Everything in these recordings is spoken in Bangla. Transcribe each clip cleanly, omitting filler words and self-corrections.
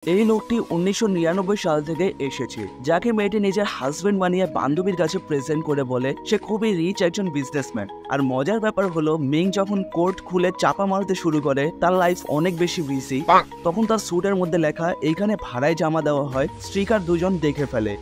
এই লোকটি 1999 সাল থেকে এসেছে, যাকে মেয়েটি নিজের হাজবেন্ড বানিয়ে বান্ধবীর কাছে প্রেজেন্ট করে বলে সে খুবই রিচ একজন বিজনেসম্যান। আর মজার ব্যাপার হলো মিং যখন কোর্ট খুলে চাপা মারতে শুরু করে, তার লাইফ অনেক বেশি বিজি। তখন তার স্যুটের মধ্যে লেখা এইখানে ভাড়ায় জামা দেওয়া হয়, স্ট্রিকার দুজন দেখে ফেলে,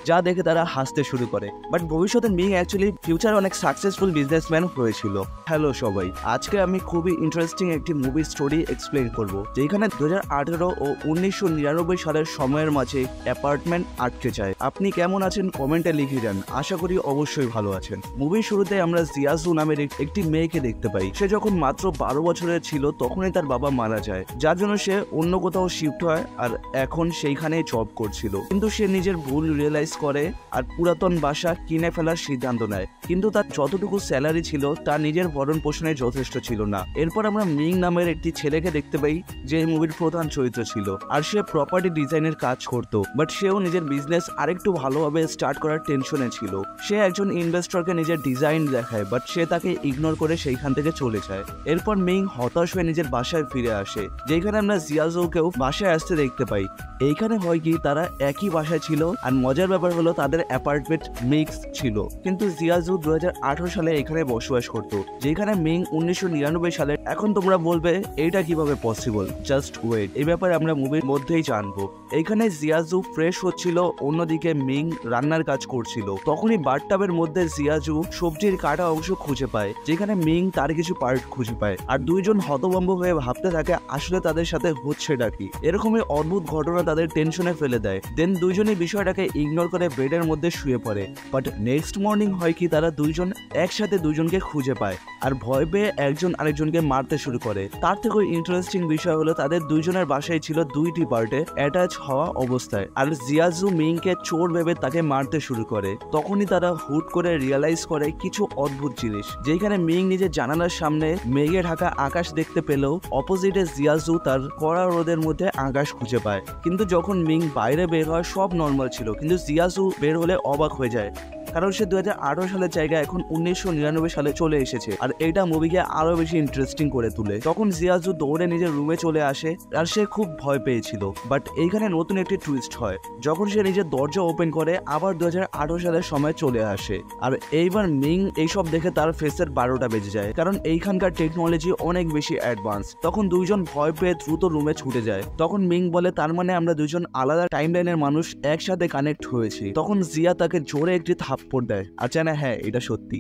যা দেখে তারা হাসতে শুরু করে। বাট ভবিষ্যতে মিং অ্যাকচুয়ালি ফিউচার অনেক সাকসেসফুল বিজনেসম্যান হয়েছিল। হ্যালো সবাই, আজকে আমি খুবই ইন্টারেস্টিং একটি মুভি স্টোরি এক্সপ্লেন করব, যেখানে 2018 ও 1999 সালের সময়ের মাঝে অ্যাপার্টমেন্ট আটকে যায়। আপনি কেমন আছেন কমেন্টে লিখে যান, আশা করি অবশ্যই ভালো আছেন। মুভির শুরুতে আমরা জিয়াজু নামের একটি মেয়েকে দেখতে পাই। সে যখন মাত্র 12 বছরের ছিল তখনই তার বাবা মারা যায়, যার জন্য সে অন্য কোথাও শিফট হয় আর এখন সেইখানে জব করছিল। কিন্তু সে নিজের ভুল রিয়েলাইজ করে আর পুরাতন বাসা কিনে ফেলার সিদ্ধান্ত নেয়। কিন্তু তার যতটুকু স্যালারি ছিল তা নিজের ভরণ পোষণে যথেষ্ট ছিল না। এরপর আমরা মিং নামের একটি ছেলেকে দেখতে পাই, যে মুভির প্রধান চরিত্র ছিল, আর সে প্রপার্টি ডিজাইনের কাজ করত। বাট সেও নিজের বিজনেস আরেকটু ভালোভাবে স্টার্ট করার টেনশনে ছিল। সে একজন ইনভেস্টরকে নিজের ডিজাইন দেখায়, বাট সে তাকে ইগনোর করে সেইখান থেকে চলে যায়। এরপর মিং হতাশ হয়ে নিজের বাসায় ফিরে আসে, যেখানে আমরা জিয়াজুকেও বাসায় আসতে দেখতে পাই। এইখানে হয় কি, তারা একই বাসায় ছিল, আর মজার ব্যাপার হলো তাদের অ্যাপার্টমেন্ট মিক্স ছিল। কিন্তু জিয়াজু 2018 সালে এখানে বসবাস করত, যেখানে মিং 1999 সালে। এখন তোমরা বলবে এইটা কিভাবে পসিবল, জাস্ট ওয়েট, এই ব্যাপারে আমরা মুভির মধ্যেই জানবো। এইখানে জিয়াজু ফ্রেশ হচ্ছিল, অন্যদিকে মিং রান্নার কাজ করছিল। তখনই বাথটাবের মধ্যে জিয়াজু সবজির কাটা অংশ খুঁজে পায়, যেখানে মিং তার কিছু পার্ট খুঁজে পায়। আর দুইজন হতভম্ব হয়ে ভাবতে থাকে আসলে তাদের সাথে হচ্ছেটা কি। এরকমই অদ্ভুত ঘটনা তাদের টেনশনে ফেলে দেয়। দেন দুইজনই বিষয়টাকে ইগনোর করে বেডের মধ্যে শুয়ে পড়ে। বাট নেক্সট মর্নিং হয় কি, তারা দুইজন একসাথে দুজনকে খুঁজে পায় আর ভয় পেয়ে একজন আরেকজনকে মারতে শুরু করে। তার থেকেও ইন্টারেস্টিং বিষয় হলো তাদের দুইজনের বাসায় ছিল দুইটি পার্টে অ্যাটাচ হওয়া অবস্থায়, আর জিয়াজু মিংকে চোর ভেবে তাকে মারতে শুরু করে। তখনই তারা হুট করে রিয়েলাইজ করে কিছু অদ্ভুত জিনিস, যেখানে মিং নিজের জানালার সামনে মেঘে ঢাকা আকাশ দেখতে পেলেও অপোজিটে জিয়াজু তার কড়া রোদের মধ্যে আকাশ খুঁজে পায়। কিন্তু যখন মিং বাইরে বের হয় সব নর্মাল ছিল, কিন্তু জিয়াজু বের হলে অবাক হয়ে যায়, কারণ সে 2018 সালের জায়গায় এখন 1999 সালে চলে এসেছে। আর এটা মুভিকে আরো বেশি ইন্টারেস্টিং করে তুলে। তখন জিয়াজু দৌড়ে নিজের রুমে চলে আসে, আর সে খুব ভয় পেয়েছিল। বাট এইখানে নতুন একটি টুইস্ট হয়, যখন সে নিজের দরজা ওপেন করে আবার 2018 সালের সময় চলে আসে। আর এইবার মিং এইসব দেখে তার ফেসের 12টা বেজে যায়, কারণ এইখানকার টেকনোলজি অনেক বেশি অ্যাডভান্স। তখন দুইজন ভয় পেয়ে দ্রুত রুমে ছুটে যায়। তখন মিং বলে তার মানে আমরা দুজন আলাদা টাইমলাইনের মানুষ একসাথে কানেক্ট হয়েছি। তখন জিয়া তাকে জোরে একটি থাপ্পড় দেয়, আর জানে হ্যাঁ এটা সত্যি,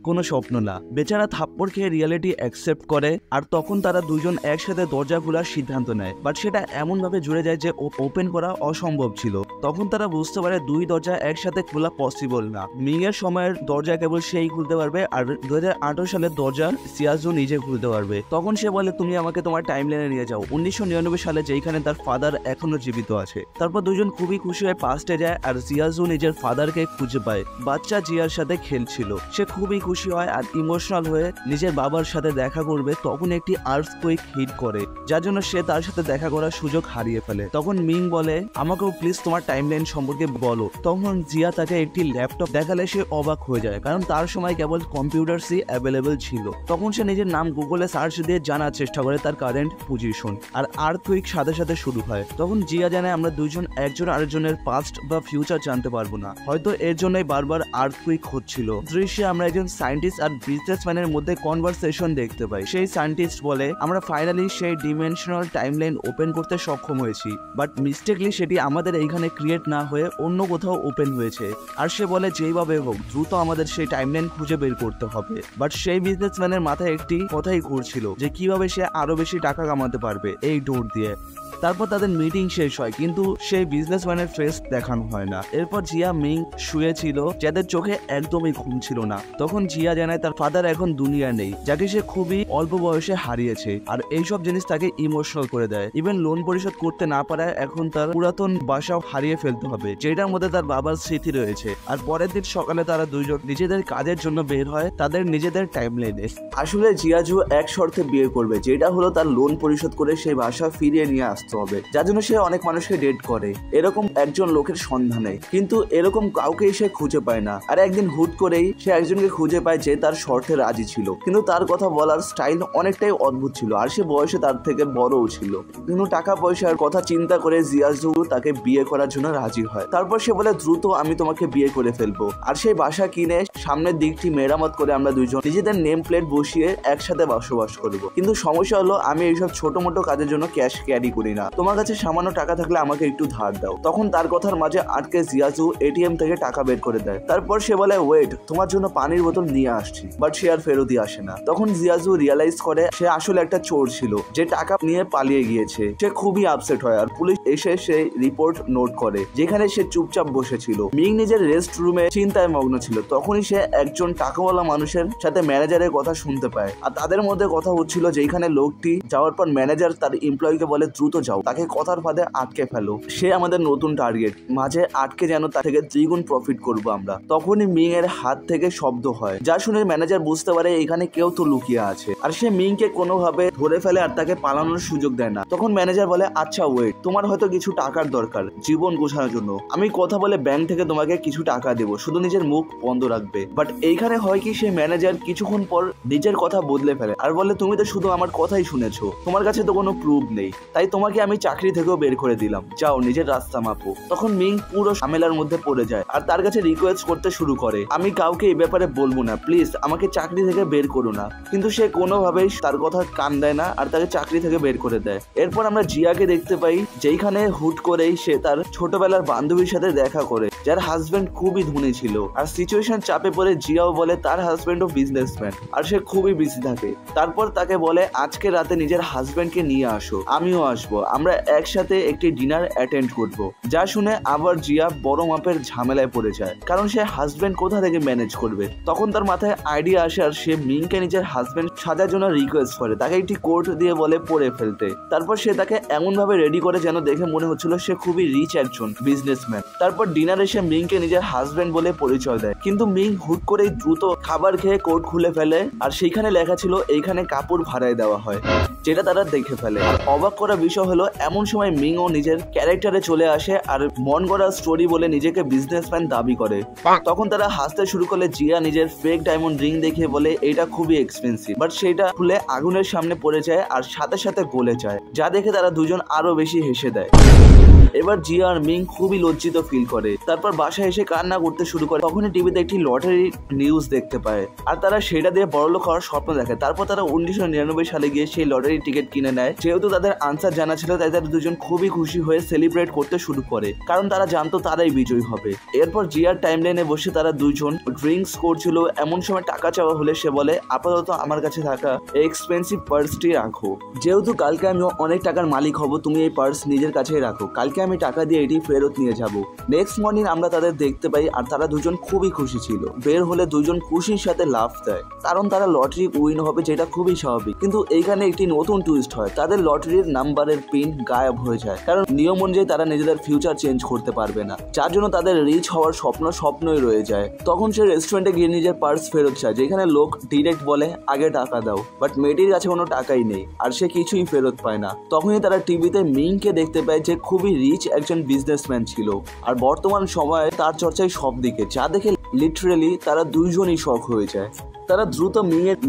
কোনো স্বপ্ন না। বেচারা থাপ্পড় খেয়ে রিয়েলিটি অ্যাকসেপ্ট করে। আর তখন তারা দুজন একসাথে দরজা খোলার সিদ্ধান্ত নেয়, বাট সেটা এমন ভাবে জুড়ে যায় যে ওপেন করা অসম্ভব ছিল। তখন তারা বুঝতে পারে দুই দরজা একসাথে খোলা পসিবল না। মিং এর সময়ের দরজা কেবল সেই খুলতে পারবে, আর 2018 সালের দরজা জিয়াজু নিজে খুলতে পারবে। তখন সে বলে তুমি আমাকে তোমার টাইম লাইনে নিয়ে যাও 1999 সালে, যেখানে তার ফাদার এখনো জীবিত আছে। তারপর দুজন খুবই খুশি হয়ে পাস্টে যায়, আর জিয়াজু নিজের ফাদারকে খুঁজে পায়, বাচ্চা জিয়ার সাথে খেলছিল। সে খুবই খুশি হয় আর ইমোশনাল হয়ে নিজের বাবার সাথে দেখা করবে। তখন একটি আর্থকুইক হিট করে, যার জন্য সে তার সাথে দেখা করার সুযোগ হারিয়ে ফেলে। তখন মিং বলে আমাকেও প্লিজ তোমার টাইমলাইন সম্পর্কে বলো। তখন জিয়া তাকে একটি ল্যাপটপ দেখালে সে অবাক হয়ে যায়, কারণ তার সময় কেবল কম্পিউটারসই অ্যাভেলেবেল ছিল। তখন সে নিজের নাম গুগলে সার্চ দিয়ে জানার চেষ্টা করে তার কারেন্ট পজিশন, আর আর্থকুইক সাথে সাথে শুরু হয়। তখন জিয়া জানে আমরা দুইজন একজন আরেকজনের পাস্ট বা ফিউচার জানতে পারবো না, হয়তো এর জন্যই বারবার আর্থকুইক হচ্ছিল। দৃশ্যে আমরা একজন সায়েন্টিস্ট আর বিজনেসম্যানের মধ্যে কনভারসেশন দেখতে পাই। সেই সায়েন্টিস্ট বলে আমরা ফাইনালি সেই ডিমেনশনাল টাইমলাইন ওপেন করতে সক্ষম হয়েছি, বাট মিস্টেকলি সেটি আমাদের এইখানে ক্রিয়েট না হয়ে অন্য কোথাও ওপেন হয়েছে। আর সে বলে যেইভাবে হোক দ্রুত আমাদের সেই টাইমলাইন খুঁজে বের করতে হবে। বাট সেই বিজনেসম্যানের মাথায় একটি কথাই ঘুরছিল, যে কিভাবে সে আরো বেশি টাকা কামাতে পারবে এই ডোর দিয়ে। তারপর তাদের মিটিং শেষ হয়, কিন্তু সেই বিজনেসম্যানের ফেস দেখানো হয় না। এরপর জিয়া মিং শুয়েছিল, যাদের চোখে একদমই ঘুম ছিল না। তখন জিয়া জানায় তার ফাদার এখন দুনিয়া নেই, যাকে সে খুবই অল্প বয়সে হারিয়েছে। আর এইসব জিনিস তাকে ইমোশনাল করে দেয়। ইভেন লোন পরিশোধ করতে না পারায় এখন তার পুরাতন বাসাও হারিয়ে ফেলতে হবে, যেটার মধ্যে তার বাবার স্মৃতি রয়েছে। আর পরের দিন সকালে তারা দুইজন নিজেদের কাজের জন্য বের হয় তাদের নিজেদের টাইমলাইনে। আসলে জিয়াজু এক শর্তে বিয়ে করবে, যেটা হলো তার লোন পরিশোধ করে সেই বাসা ফিরিয়ে নিয়ে আসতে থাকতে হবে, যার জন্য সে অনেক মানুষকে ডেট করে এরকম একজন লোকের সন্ধানে, কিন্তু এরকম কাউকে সে খুঁজে পায় না। আর একদিন হুট করেই সে একজনকে খুঁজে পায় যে তার শর্তে রাজি ছিল, কিন্তু তার কথা বলার স্টাইল অনেকটাই অদ্ভুত ছিল, আর সে বয়সে তার থেকে বড়ও ছিল। কিন্তু টাকা পয়সার কথা চিন্তা করে জিয়াজু তাকে বিয়ে করার জন্য রাজি হয়। তারপর সে বলে দ্রুত আমি তোমাকে বিয়ে করে ফেলবো। আর সেই বাসা কিনে সামনের দিকটি মেরামত করে আমরা দুইজন নিজেদের নেম প্লেট বসিয়ে একসাথে বসবাস করবো। কিন্তু সমস্যা হলো আমি এইসব ছোট মোটো কাজের জন্য ক্যাশ ক্যারি করি না, তোমার কাছে সামান্য টাকা থাকলে আমাকে একটু ধার দাও। তখন তার কথার মাঝে আটকে জিয়াজু এটিএম থেকে টাকা বের করে দেয়। তারপর সে বলে ওয়েট, তোমার জন্য পানির বোতল নিয়ে আসছি, বাট সে আর ফেরতই আসে না। তখন জিয়াজু রিয়ালাইজ করে সে আসলে একটা চোর ছিল যে টাকা নিয়ে পালিয়ে গিয়েছে। সে খুবই আপসেট হয় আর পুলিশ এসে সে রিপোর্ট নোট করে যেখানে সে চুপচাপ বসেছিল। মিং নিজের রেস্ট রুমে চিন্তায় মগ্ন ছিল। তখনই সে একজন টাকাওয়ালা মানুষের সাথে ম্যানেজারের কথা শুনতে পায়, আর তাদের মধ্যে কথা হচ্ছিল যেখানে লোকটি যাওয়ার পর ম্যানেজার তার এমপ্লয়িকে বলে দ্রুত যাও, তাকে কথার ফাঁদে আটকে ফেলো, সে আমাদের নতুন টার্গেট, মাঝে আটকে যেন তার থেকে দ্বিগুণ প্রফিট করবো আমরা। তখনই মিং এর হাত থেকে শব্দ হয়, যা শুনে ম্যানেজার বুঝতে পারে এখানে কেউ তো লুকিয়ে আছে, আর সে মিংকে কোনোভাবে ধরে ফেলে আর তাকে পালানোর সুযোগ দেয় না। তখন ম্যানেজার বলে আচ্ছা ওয়েট, তোমার হয়তো কিছু টাকার দরকার জীবন গোছানোর জন্য, আমি কথা বলে ব্যাংক থেকে তোমাকে কিছু টাকা দেবো, শুধু নিজের মুখ বন্ধ রাখবে। বাট এইখানে হয় কি, সেই ম্যানেজার কিছুক্ষণ পর নিজের কথা বদলে ফেলে আর বলে তুমি তো শুধু আমার কথাই শুনেছো, তোমার কাছে তো কোনো প্রুফ নেই, তাই তোমাকে আমি চাকরি থেকেও বের করে দিলাম, যাও নিজের রাস্তা মাপো। তখন মিং পুরো ঝামেলার মধ্যে পড়ে যায় আর তার কাছে রিকোয়েস্ট করতে শুরু করে আমি কাউকে এই ব্যাপারে বলবো না, প্লিজ আমাকে চাকরি থেকে বের করো না। কিন্তু সে কোনোভাবেই তার কথা কান দেয় না আর তাকে চাকরি থেকে বের করে দেয়। এরপর আমরা জিয়াকে দেখতে পাই যেখানে হুট করেই সে তার ছোটবেলার বান্ধবীর সাথে দেখা করে, যার হাজবেন্ড খুবই ধনী ছিল। আর সিচুয়েশন চাপে পড়ে জিয়াও বলে তার হাজবেন্ডও বিজনেসম্যান আর সে খুবই বিজি থাকে। তারপর তাকে বলে আজকে রাতে নিজের হাজবেন্ডকে নিয়ে আসো, আমিও আসবো, আমরা একসাথে একটি ডিনার অ্যাটেন্ড করব। যা শুনে আবার জিয়া বড় মাপের ঝামেলায় পড়ে যায়, কারণ সে হাজবেন্ড কোথা থেকে ম্যানেজ করবে। তখন তার মাথায় আইডিয়া আসে আর সে মিংকে নিজের হাজবেন্ড সাজার জন্য রিকোয়েস্ট করে, তাকে একটি কোট দিয়ে বলে পরে ফেলতে। তারপর সে তাকে এমন ভাবে রেডি করে যেন দেখে মনে হচ্ছিল সে খুবই রিচ একজন বিজনেসম্যান। তারপর ডিনারে সে মিংকে নিজের হাজবেন্ড বলে পরিচয় দেয়, কিন্তু মিং হুট করেই দ্রুত খাবার খেয়ে কোট খুলে ফেলে আর সেইখানে লেখা ছিল এইখানে কাপড় ভাড়ায় দেওয়া হয়, যেটা তারা দেখে ফেলে। আর অবাক করা বিষয় হলো এমন সময় মিং ও নিজের ক্যারেক্টারে চলে আসে আর মন গড়া স্টোরি বলে নিজেকে বিজনেসম্যান দাবি করে। তখন তারা হাসতে শুরু করলে জিয়া নিজের ফেক ডায়মন্ড রিং দেখিয়ে বলে এটা খুবই এক্সপেন্সিভ, বাট সেটা খুলে আগুনের সামনে পড়ে যায় আর সাথে সাথে গলে যায়, যা দেখে তারা দুজন আরো বেশি হেসে দেয়। এবার জিয়া আর মিং খুবই লজ্জিত ফিল করে। তারপর বাসায় এসে কান্না করতে শুরু করে। তখনই টিভিতে একটি লটারি নিউজ দেখতে পায় আর তারা সেটা দিয়ে বড়লোক হওয়ার স্বপ্ন দেখে। তারপর তারা 1999 সালে গিয়ে সেই লটারি টিকিট কিনে নেয়। যেহেতু তাদের আনসার জানা ছিল তাই তারা দুজন খুবই খুশি হয়ে সেলিব্রেট করতে শুরু করে, কারণ তারা জানতো তারাই বিজয়ী হবে। এরপর জিয়ার টাইমলাইনে বসে তারা দুজন ড্রিঙ্কস করছিল। এমন সময় টাকা চাওয়া হলে সে বলে আপাতত আমার কাছে থাকা এক্সপেন্সিভ পার্সটি রাখো, যেহেতু কালকে আমি অনেক টাকার মালিক হব, তুমি এই পার্স নিজের কাছেই রাখো, কালকে আমি টাকা দিয়ে এটি ফেরত নিয়ে যাব। নেক্সট মর্নিং আমরা তাদের দেখতে পাই আর তারা দুজন খুবই খুশি ছিল। বের হলে দুজন খুশির সাথে লাফ দেয়, কারণ তারা লটারি উইন হবে, যেটা খুবই স্বাভাবিক। কিন্তু এইখানে একটি নতুন টুইস্ট হয়, তাদের লটারির নাম্বারের পিন গায়েব হয়ে যায়, কারণ নিয়ম অনুযায়ী তারা নিজেদের ফিউচার চেঞ্জ করতে পারবে না, যার জন্য তাদের রিচ হওয়ার স্বপ্নই রয়ে যায়। তখন সে রেস্টুরেন্টে গিয়ে নিজের পার্স ফেরত চায়, যেখানে লোক ডিরেক্ট বলে আগে টাকা দাও, বাট মেয়েটির কাছে কোনো টাকাই নেই আর সে কিছুই ফেরত পায় না। তখনই তারা টিভিতে মিংকে দেখতে পায় যে খুবই রিচ একজন বিজনেসম্যান ছিল আর বর্তমান সময়ে তার চর্চায় সব দিকে, যা দেখে লিটারেলি তারা দুইজনই শক হয়ে যায়। তারা দ্রুত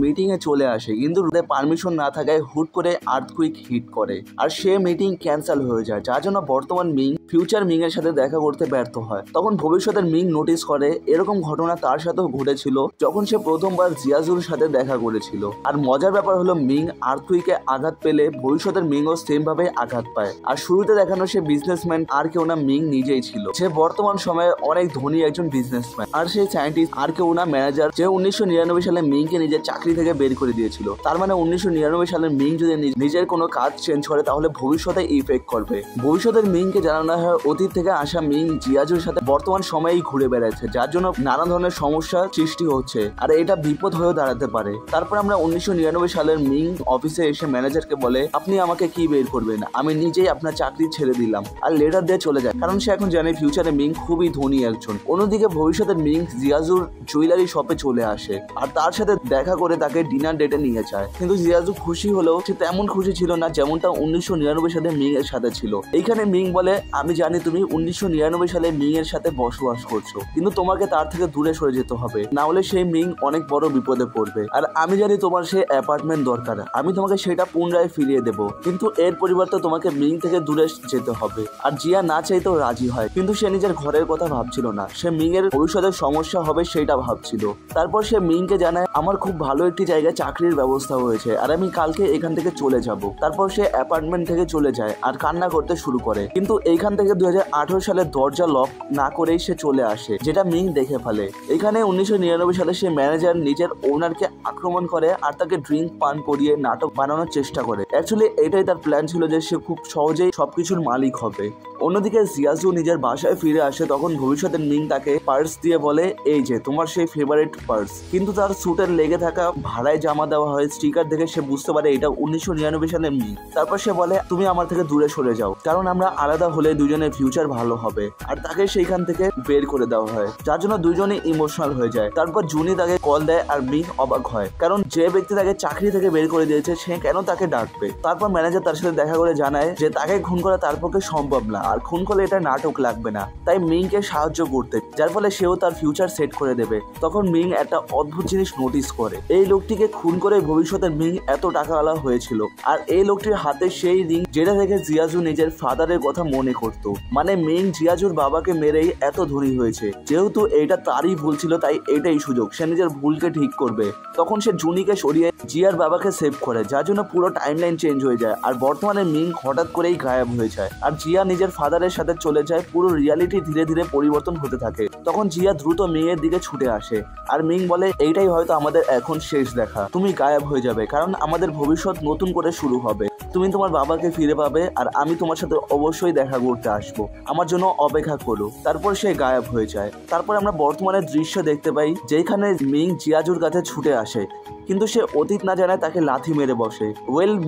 মিটিং এ চলে আসে, কিন্তু পারমিশন না থাকায় হুট করে আর্থকুইক হিট করে আর সে মিটিং ক্যান্সেল হয়ে যায়, যার জন্য বর্তমান মিং ফিউচার মিং এর সাথে দেখা করতে ব্যর্থ হয়। তখন ভবিষ্যতের মিং নোটিস করে এরকম ঘটনা তার সাথেও ঘটেছিল যখন সে প্রথমবার জিয়াজুর সাথে দেখা করেছিল। আর মজার ব্যাপার হলো মিং আর্থকুইকে আঘাত পেলে ভবিষ্যতের মিংও সেম ভাবে আঘাত পায়। আর শুরুতে দেখানো সে বিজনেসম্যান আর কেউ না, মিং নিজেই ছিল। সে বর্তমান সময়ে অনেক ধনী একজন বিজনেসম্যান আর সেই সায়েন্টিস্ট আর কেউ না, ম্যানেজার, যে 1999 সালে মিংকে নিজের চাকরি থেকে বের করে দিয়েছিল। তার মানে 1999 সালে মিং যদি নিজের কোনো কাজ চেঞ্জ করে তাহলে ভবিষ্যতে ইফেক্ট করবে। ভবিষ্যতের মিংকে জানানো হয় অতীত থেকে আসা মিং জিয়াজুর সাথে বর্তমান সময়েই ঘুরে বেড়াচ্ছে, যার জন্য নানা ধরনের সমস্যা সৃষ্টি হচ্ছে আর এটা বিপদ হয়েও দাঁড়াতে পারে। তারপর আমরা 1999 সালের মিং অফিসে এসে ম্যানেজারকে বলে আপনি আমাকে কি বের করবেন, আমি নিজেই আপনার চাকরি ছেড়ে দিলাম, আর লেটার দিয়ে চলে যায়, কারণ সে এখন জানে ফিউচারে মিং খুবই ধনী একজন। অন্যদিকে ভবিষ্যতের মিং জিয়াজুর জুয়েলারি শপে চলে আসে আর তার সাথে দেখা করে তাকে ডিনার ডেটে নিয়ে যায়। কিন্তু জিয়াজু খুশি হলেও সে তেমন খুশি ছিল না যেমনটা 1999 সালে মিং এর সাথে ছিল। এইখানে মিং বলে, আমি জানি তুমি 1999 সালে মিং এর সাথে বসবাস করছো, কিন্তু তোমাকে তার থেকে দূরে সরে যেতে হবে, না হলে সেই মিং অনেক বড় বিপদে পড়বে। আর আমি জানি তোমার সেই অ্যাপার্টমেন্ট দরকার, আমি তোমাকে সেটা পুনরায় ফিরিয়ে দেবো, কিন্তু এর পরিবর্তে তোমাকে মিং থেকে দূরে যেতে হবে। আর জিয়া না চাইতেও রাজি হয়, কিন্তু সে নিজের ঘরের কথা ভাবছিল না, সে মিং এর ভবিষ্যতের সমস্যা হবে সেটা ভাবছিল। তারপর সে মিংকে জানায়, আমার খুব ভালো একটি জায়গায় চাকরির ব্যবস্থা হয়েছে আর আমি কালকে এখান থেকে চলে যাব। তারপর সে অ্যাপার্টমেন্ট থেকে চলে যায় আর কান্না করতে শুরু করে। কিন্তু এইখান থেকে 2018 সালে দরজা লক না করেই সে চলে আসে, যেটা মিং দেখে ফেলে। এখানে 1999 সালে সে ম্যানেজার নিজের ওনারকে আক্রমণ করে আর তাকে ড্রিঙ্ক পান করিয়ে নাটক বানানোর চেষ্টা করে। অ্যাকচুয়ালি এটাই তার প্ল্যান ছিল যে সে খুব সহজেই সবকিছুর মালিক হবে। অন্যদিকে জিয়াজু নিজের বাসায় ফিরে আসে, তখন ভবিষ্যতের মিং তাকে পার্স দিয়ে বলে, এই যে তোমার সেই ফেভারিট পার্স। কিন্তু তার স্যুটের লেগে থাকা ভাড়ায় জামা দেওয়া হয় স্টিকার দেখে সে বুঝতে পারে এটা 1999 সালে মিং। তারপর সে বলে, তুমি আমার থেকে দূরে সরে যাও, কারণ আমরা আলাদা হলে দুজনের ফিউচার ভালো হবে। আর তাকে সেইখান থেকে বের করে দেওয়া হয়, যার জন্য দুজনে ইমোশনাল হয়ে যায়। তারপর জুনি তাকে কল দেয় আর মিং অবাক হয়, কারণ যে ব্যক্তি তাকে চাকরি থেকে বের করে দিয়েছে সে কেন তাকে ডাকবে। তারপর ম্যানেজার তার সাথে দেখা করে জানায় যে তাকে খুন করা তার পক্ষে সম্ভব না, আর খুন করলে এটা নাটক লাগবে না, তাই মিংকে সাহায্য করতে, যার ফলে সেও তার ফিউচার সেট করে দেবে। তখন মিং একটা অদ্ভুত জিনিস নোটিস করে, এই লোকটিকে খুন করে ভবিষ্যতের মিং এত টাকাওয়ালা হয়েছিল, আর এই লোকটির হাতে সেই রিং যেটা থেকে জিয়াজু নিজের ফাদারের কথা মনে করত। মানে মিং জিয়াজুর বাবাকে মেরেই এত ধনী হয়েছে। যেহেতু এইটা তারই ভুল ছিল, তাই এটাই সুযোগ, সে নিজের ভুলকে ঠিক করবে। তখন সে জুনিকে সরিয়ে জিয়ার বাবাকে সেভ করে, যার জন্য পুরো টাইমলাইন চেঞ্জ হয়ে যায়। আর বর্তমানে মিং হঠাৎ করেই গায়েব হয়ে যায়, আর জিয়া নিজের ফাদারের সাথে চলে যায়। পুরো রিয়ালিটি ধীরে ধীরে পরিবর্তন হতে থাকে। তখন জিয়া দ্রুত মিং এর দিকে ছুটে আসে, আর মিং বলে, এইটাই হয়তো আমাদের এখন শেষ দেখা, তুমি গায়েব হয়ে যাবে, কারণ আমাদের ভবিষ্যৎ নতুন করে শুরু হবে। তুমি তোমার বাবাকে ফিরে পাবে, আর আমি তোমার সাথে অবশ্যই দেখা করতে আসবো, আমার জন্য অপেক্ষা করো। তারপর সে গায়েব হয়ে যায়। তারপর আমরা বর্তমানে দৃশ্য দেখতে পাই, যেখানে মিং জিয়াজুর কাছে ছুটে আসে, কিন্তু সে অতীত না জানায় তাকে লাথি মেরে বসে।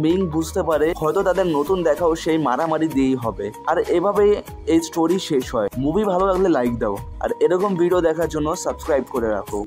মিং বুঝতে পারে হয়তো তাদের নতুন দেখাও সেই মারামারি দিয়েই হবে। আর এভাবেই এই স্টোরি শেষ হয়। মুভি ভালো লাগলে লাইক দাও, আর এরকম ভিডিও দেখার জন্য সাবস্ক্রাইব করে রাখো।